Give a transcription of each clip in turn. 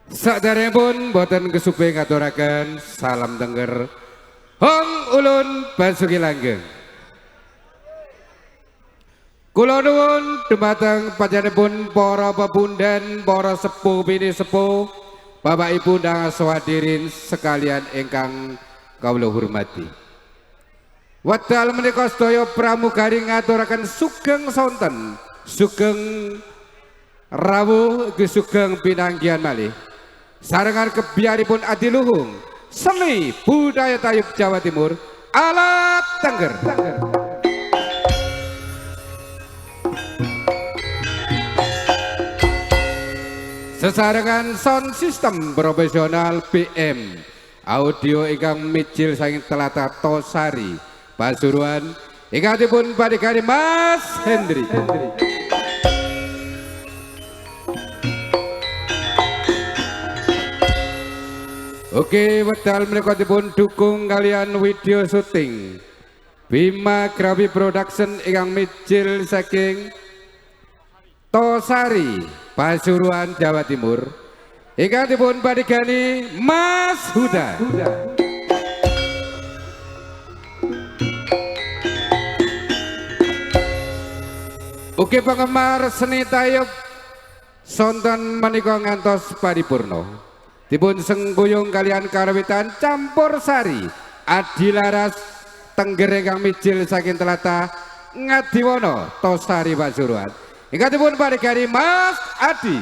Saderengipun boten kesupe ngaturaken salam denger Hong Ulun Basuki Langgeng. Kula nuwun dumateng panjenenganipun para pepundhen, para sepuh bini sepuh, Bapak Ibu dan sawadirin sekalian ingkang kawula hormati. Wekdal menika sedaya pramugari ngaturaken sugeng sonten, sugeng rawuh ugi sugeng pinanggihan malih. Sarengan kebiaripun adiluhung seni budaya tayub Jawa Timur alat Tengger. Sesarengan sound system profesional BM audio ingkang mijil saking Tlatah Tosari Pasuruan ingkangipun padhekari Mas Hendri. Oke, wekdal menika dipun dukung kalian video syuting Bima Gravi Production ingkang mijil saking Tosari Pasuruan Jawa Timur ingkang dipun padhekani Mas Huda. Oke, penggemar seni tayub sonten menika ngantos paripurna. Dipun sengguyung kalian karawitan campur sari Adilaras Tengger ingkang mijil saking Tlatah Ngadiwana Tosari Pasuruan ingkang dipun padhekani Mas Adi.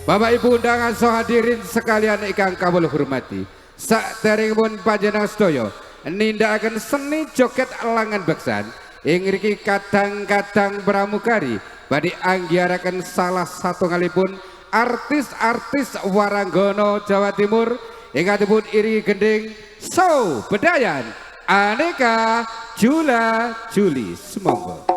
Bapak Ibu undangan hadirin sekalian ingkang kawula hormati, saderengipun panjenengan sedaya nindakaken seni joget langan beksan ing ngriki kadang-kadang pramugari badhe anggiharaken salah satunggalipun artis-artis waranggono Jawa Timur ingkang dipun iringi gending Show Bedayan Aneka Jula Juli. Semonggo.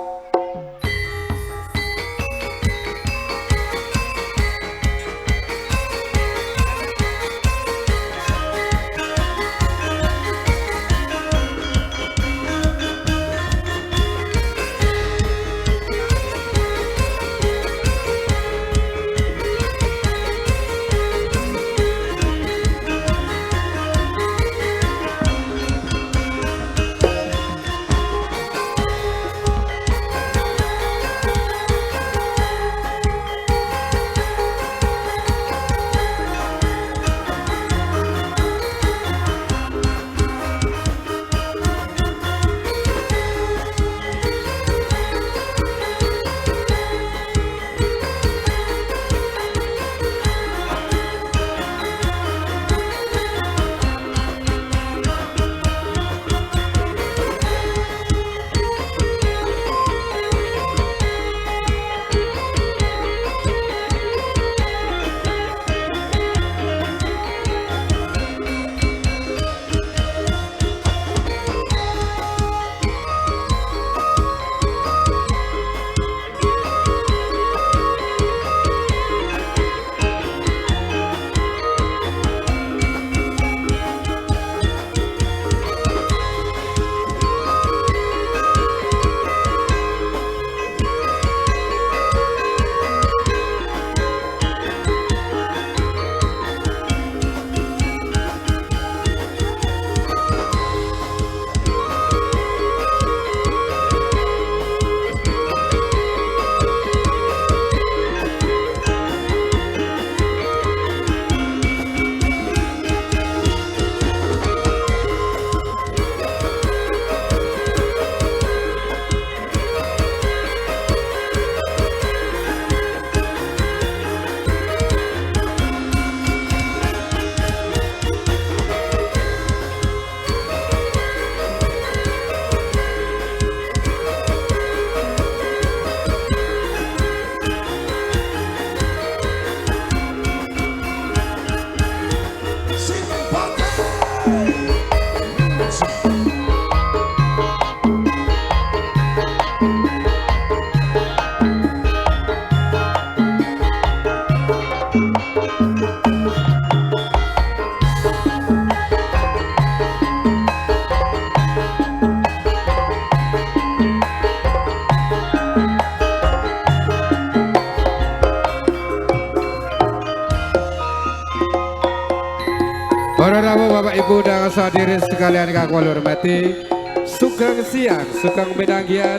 Mantos hadirin sekalian kang kula hormati, sugeng siang, sugeng midanggian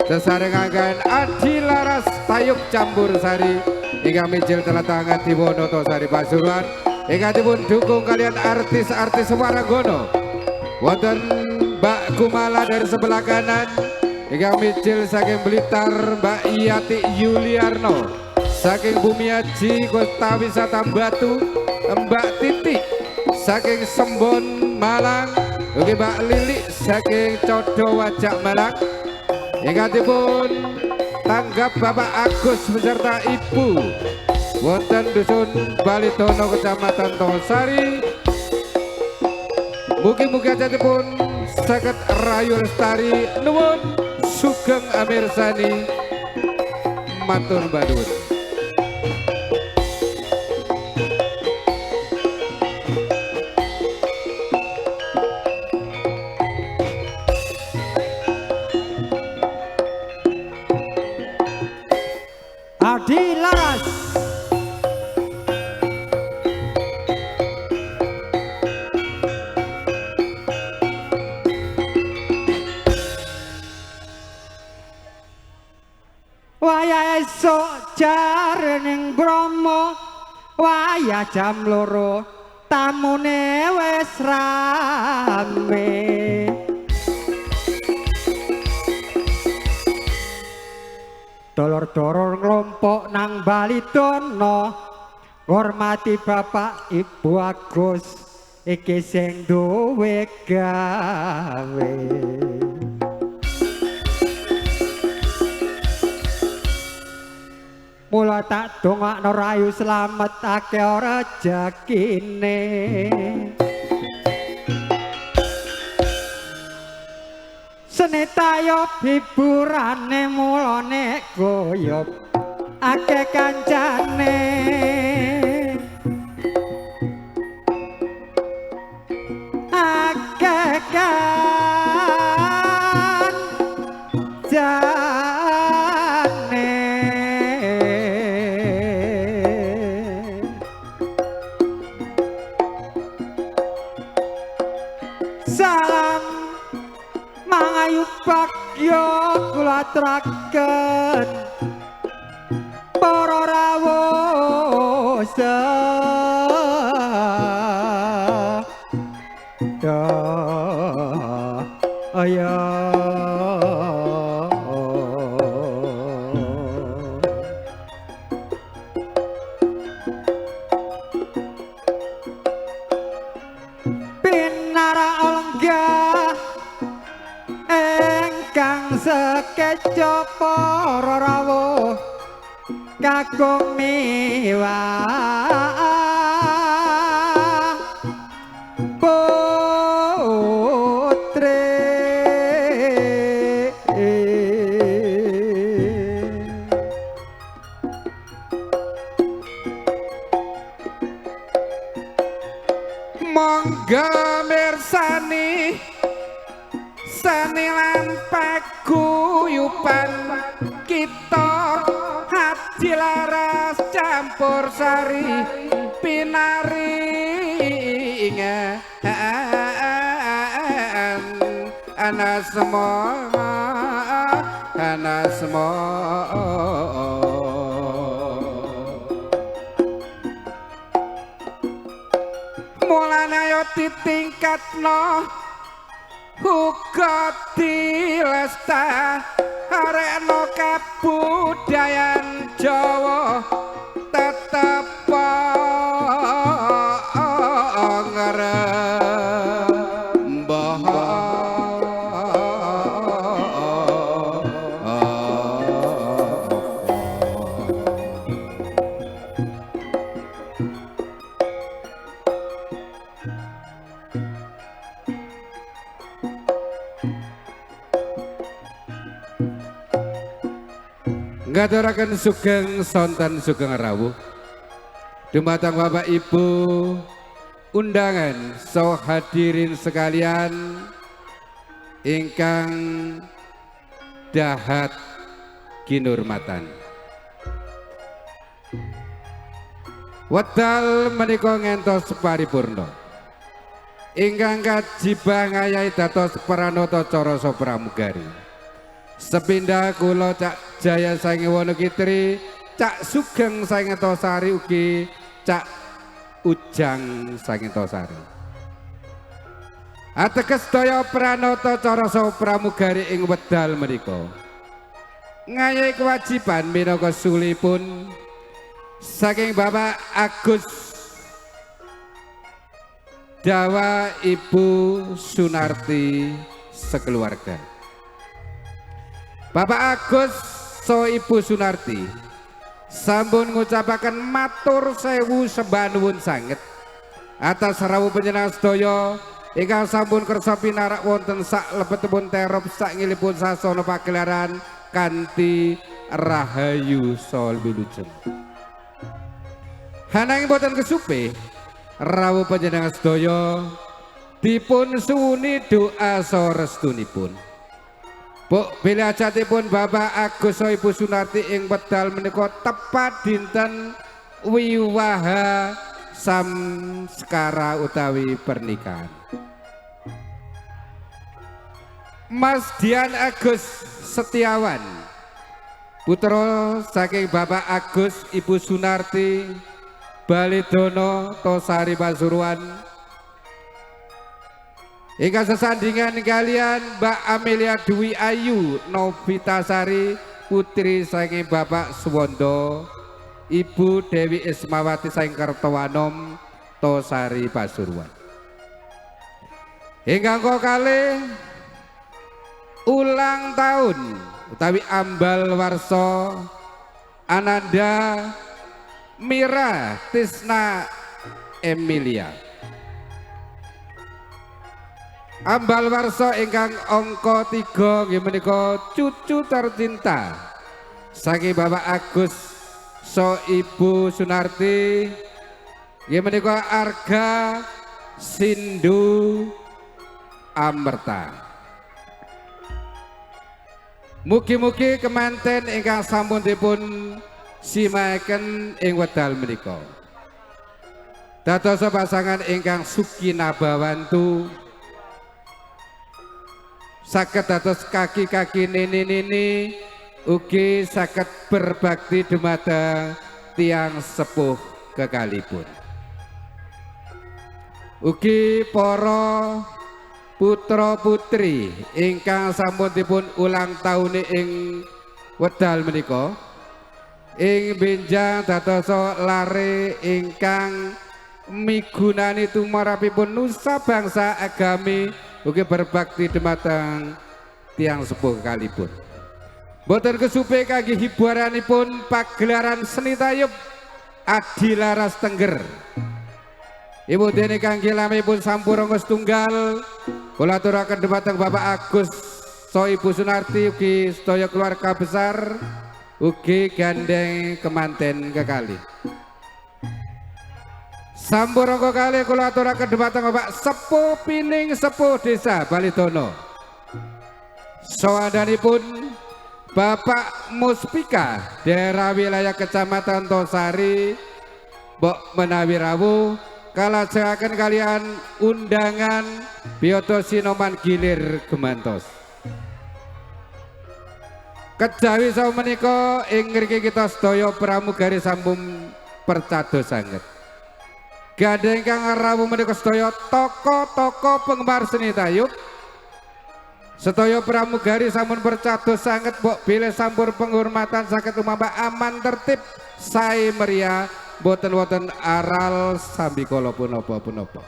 sesarengaken Adi Laras Tayub Campur Sari ingkang mijil telatangan Diwonoto Sari Pasuruan ingkang dipun dukung kalian artis-artis Waranggono. Wonten Mbak Kumala dari sebelah kanan ingkang mijil saking Blitar Mbak Iyati Yuliarno, saking Bumiaji Kota Wisata Batu Mbak Titi, saking Sembon Malang ugi Mbak Lili saking Codo Wajak Malang ingkang dipun tanggap Bapak Agus beserta Ibu wonten dusun Balitono Kecamatan Tosari. Mugi-mugi ajatipun saged rayu lestari nuwun sugeng amirsani matur nuwun. Adi Laras wayah esuk jarening Bromo, wayah jam loro tamune wis rame. Dolor-dolor nglompok nang Balitono, ngormati Bapak Ibu Agus iki sing duwe gawe. Mula tak dongakno rayu slametake rejekine. Seni tayub hiburane mulane goyop akeh kancane. Akeh kancane. Salam mangayu bagya kula aturaken para rawuh sedaya. Pinara olengga engkang sekeca para rawuh kakung miwah putri. Monggo mirsani seni lan paguyuban kita Adi Laras Campur Sari pinaring anasma mulane ayo ditingkatno uga dilestarekno kabudayan Jawa tetep ngrembah. Ngaturaken sugeng sonten sugeng rawuh dumateng Bapak Ibu undangan saha hadirin sekalian ingkang dahat kinurmatan. Wedal menika ngentos paripurna ingkang kajibah ngayahi dados Pranata Carasa Pramugari. Sepindah kula Cak Jaya saking Wonogiri, Cak Sugeng saking Tosari ugi Cak Ujang saking Tosari. Ateges daya Pranata Carasa Pramugari ing wedal menika ngayahi kewajiban minangka sulipun saking Bapak Agus Dawa Ibu Sunarti sekeluarga. Bapak Agus so Ibu Sunarti sampun ngucapaken matur sewu sembah nuwun sanget atas rawuh panjenengan sedaya ingkang sampun kersa pinarak wonten sak lebetipun terop sak ngilipun sasana pagelaran kanthi rahayu saha wilujeng. Hananging boten kesupe rawuh panjenengan sedaya dipun suwuni doa saha restunipun. Buk bilih ajatipun Bapak Agus saha Ibu Sunarti ing wedal menika tepat dinten wiwaha samskara utawi pernikahan. Mas Dian Agus Setiawan putra saking Bapak Agus Ibu Sunarti Balidono Tosari Pasuruan ingkang sesandingan kalian Mbak Amelia Dwi Ayu Novitasari putri saking Bapak Suwondo Ibu Dewi Ismawati saking Kertowanom Tosari Pasuruan. Ingkang kalih ulang tahun utawi ambal warsa Ananda Mira Tisna Emilia. Ambal warsa ingkang angka 3 nggih menika cucu tercinta saking Bapak Agus so Ibu Sunarti nggih menika Arga Sindu Amerta. Mugi-mugi kemanten ingkang sampun dipun simaken ing wedal menika dados pasangan ingkang sukina bawantu saged dados kaki-kaki nini-nini ugi saged berbakti dumateng tiang sepuh kekalipun. Ugi para putra putri ingkang sampun dipun ulang tahun ing wedal menika ing benjang dadosa lare ingkang migunani tumrapipun nusa bangsa agami ugi berbakti dumateng tiang sepuh kalipun. Boten kesupe kangge hiburanipun pagelaran seni tayub Adilaras Tengger. Ibu dene kangge lamipun sampurna setunggal kula aturaken dumateng Bapak Agus so Ibu Sunarti ugi sedaya keluarga besar ugi gandeng kemanten kekalih. Sampurna kalih kula aturaken dumateng Bapak Sepuh Pining Sepuh Desa Balidono. Sawandanipun Bapak Muspika daerah wilayah Kecamatan Tosari mbok menawi rawuh kalajengaken kalian undangan Biyoto Sinoman Gilir Gemantos. Kejawi saha menika ing mriki kita sedaya pramugari sampun percados sanget. Gandeng kang rawuh menika sedaya tokoh-tokoh penggemar seni tayub. Sedaya pramugari sampun percados sanget mbok bilih sampun penghormatan saged umama aman tertib sae meriah boten wonten aral sambikala punapa-punapa.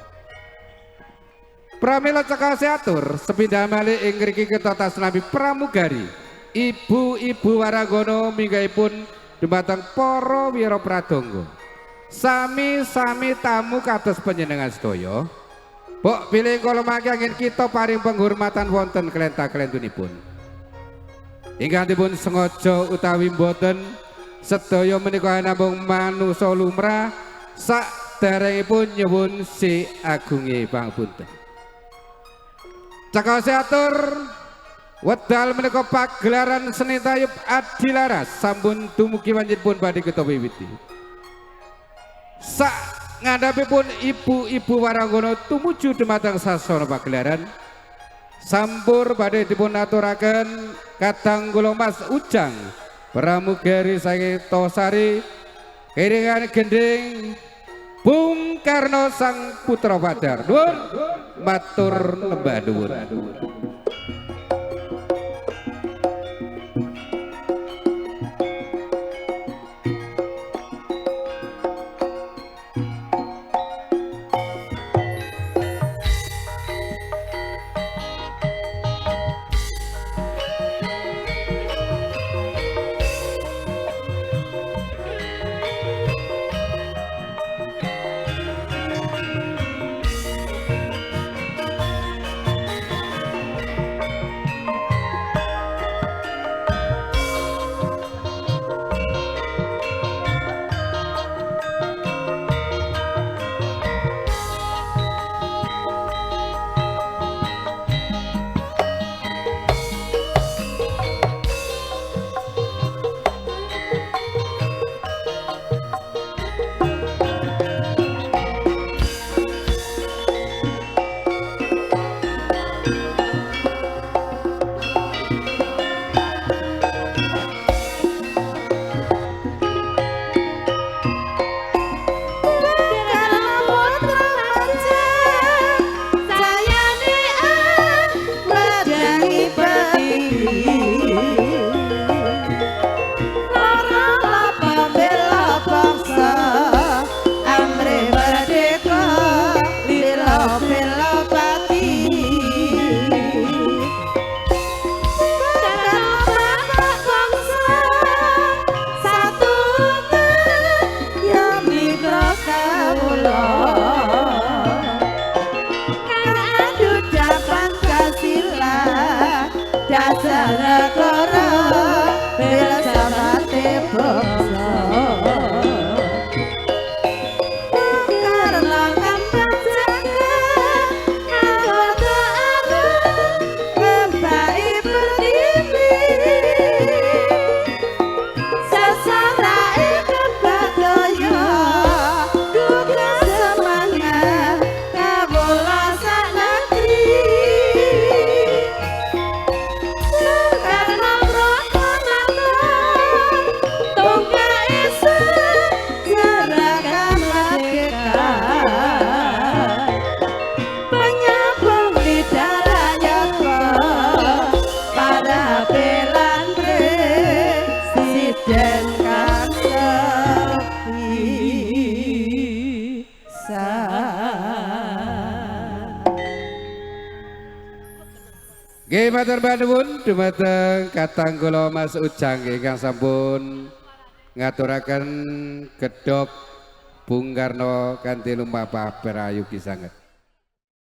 Pramila cekal seatur sepindah malih ing mriki kita tasnami pramugari ibu-ibu waragono minggahipun dumateng para wira pradonga. Sami-sami tamu kados panjenengan sedaya. Mbok bilih kala mangke angin kita paring penghormatan wonten kelenta-kelentunipun. Ingkang dipun sengaja utawi mboten sedaya menika namung manusa lumrah saderengipun nyuwun si agunge pangapunten. Cekal seatur wedal menika pagelaran seni tayub Adilaras sampun dumugi wanjinipun badhe kita wiwiti. Sak ngadapipun ibu-ibu waranggono tumuju dumateng sasana pagelaran sampur badhe dipun aturaken Katanggula Mas Ujang pramugari saking Tosari kiringan gending Bung Karno sang putra Padar nuwun matur lembah nuwun. Nggih matur nuwun dumateng Katanggula Mas Ujang ingkang sampun ngaturaken gedhog Bung Karno kanthi lumpah berayu sanget.